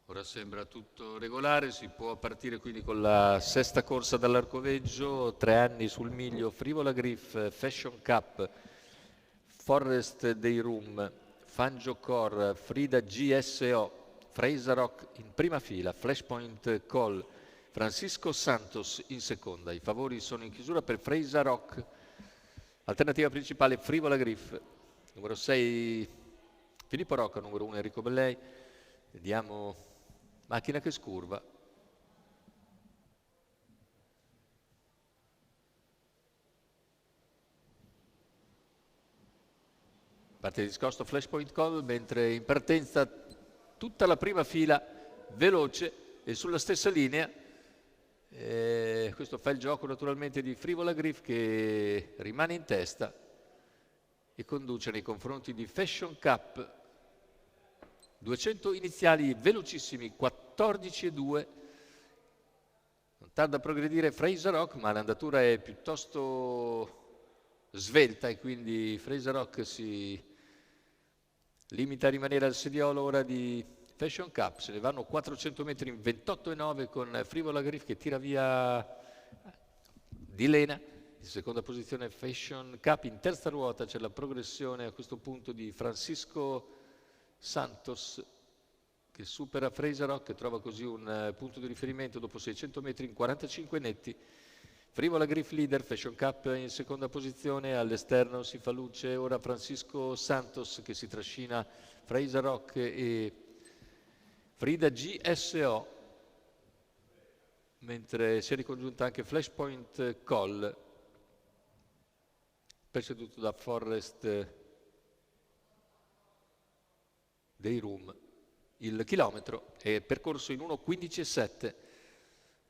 Ora sembra tutto regolare, si può partire quindi con la sesta corsa dall'Arcoveggio, 3 anni sul miglio, Frivola Griff, Fashion Cup, Forest Day Room, Fangio Core, Frida GSO, Fraser Rock in prima fila, Flashpoint Call, Francisco Santos in seconda. I favori sono in chiusura per Fraser Rock, alternativa principale Frivola Griff, numero 6 Filippo Rocca, numero 1 Enrico Bellei. Vediamo. Macchina che scurva. Parte di discosto Flashpoint Call, mentre in partenza tutta la prima fila veloce e sulla stessa linea. Questo fa il gioco naturalmente di Frivola Griff, che rimane in testa e conduce nei confronti di Fashion Cup. 200 iniziali velocissimi, 14,2. Non tarda a progredire Fraser Rock, ma l'andatura è piuttosto svelta e quindi Fraser Rock si limita a rimanere al sediolo ora di Fashion Cup. Se ne vanno 400 metri in 28,9 con Frivola Griff che tira via Di Lena. In seconda posizione Fashion Cup. In terza ruota c'è la progressione a questo punto di Francisco Santos, che supera Fraser Rock e trova così un punto di riferimento dopo 600 metri in 45 netti. Frivola Griff leader, Fashion Cup in seconda posizione, all'esterno si fa luce ora Francisco Santos che si trascina Fraser Rock e Frida GSO, mentre si è ricongiunta anche Flashpoint Call, preceduto da Forest Day Room. Il chilometro è percorso in 1:15,7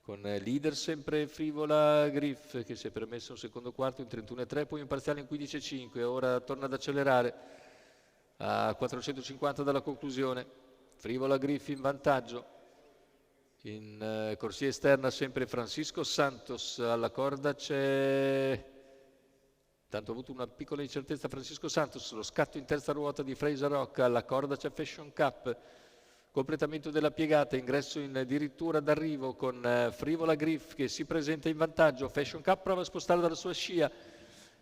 con leader sempre Frivola Griff che si è permesso un secondo quarto in 31,3, poi un parziale in 15,5. Ora torna ad accelerare a 450 dalla conclusione. Frivola Griff in vantaggio. In corsia esterna sempre Francisco Santos, alla corda c'è... Tanto ha avuto una piccola incertezza Francisco Santos, lo scatto in terza ruota di Fraser Rock, alla corda c'è Fashion Cup, completamento della piegata, ingresso in dirittura d'arrivo con Frivola Griff che si presenta in vantaggio. Fashion Cup prova a spostare dalla sua scia,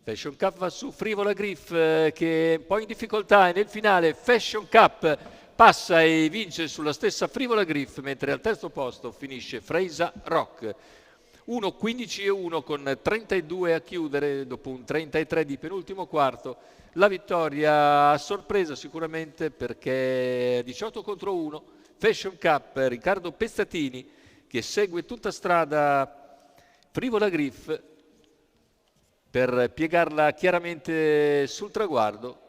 Fashion Cup va su Frivola Griff che è un po' in difficoltà e nel finale Fashion Cup passa e vince sulla stessa Frivola Griff, mentre al terzo posto finisce Fraser Rock. 1:15,1 con 32 a chiudere dopo un 33 di penultimo quarto. La vittoria a sorpresa sicuramente perché 18-1, Fashion Cup, Riccardo Pezzatini che segue tutta strada Frivola Griff per piegarla chiaramente sul traguardo.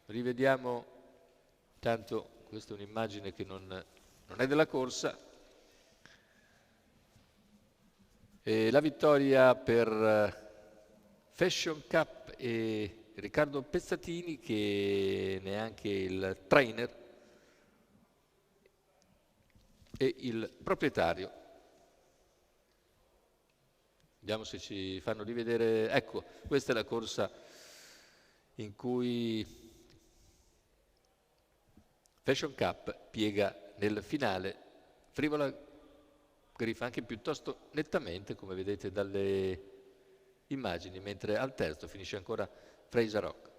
Rivediamo, tanto questa è un'immagine che non è della corsa. E la vittoria per Fashion Cup e Riccardo Pezzatini che ne è anche il trainer e il proprietario. Vediamo se ci fanno rivedere. Ecco, questa è la corsa in cui Fashion Cup piega nel finale Frivola Griff anche piuttosto nettamente, come vedete dalle immagini, mentre al terzo finisce ancora Fraser Rock.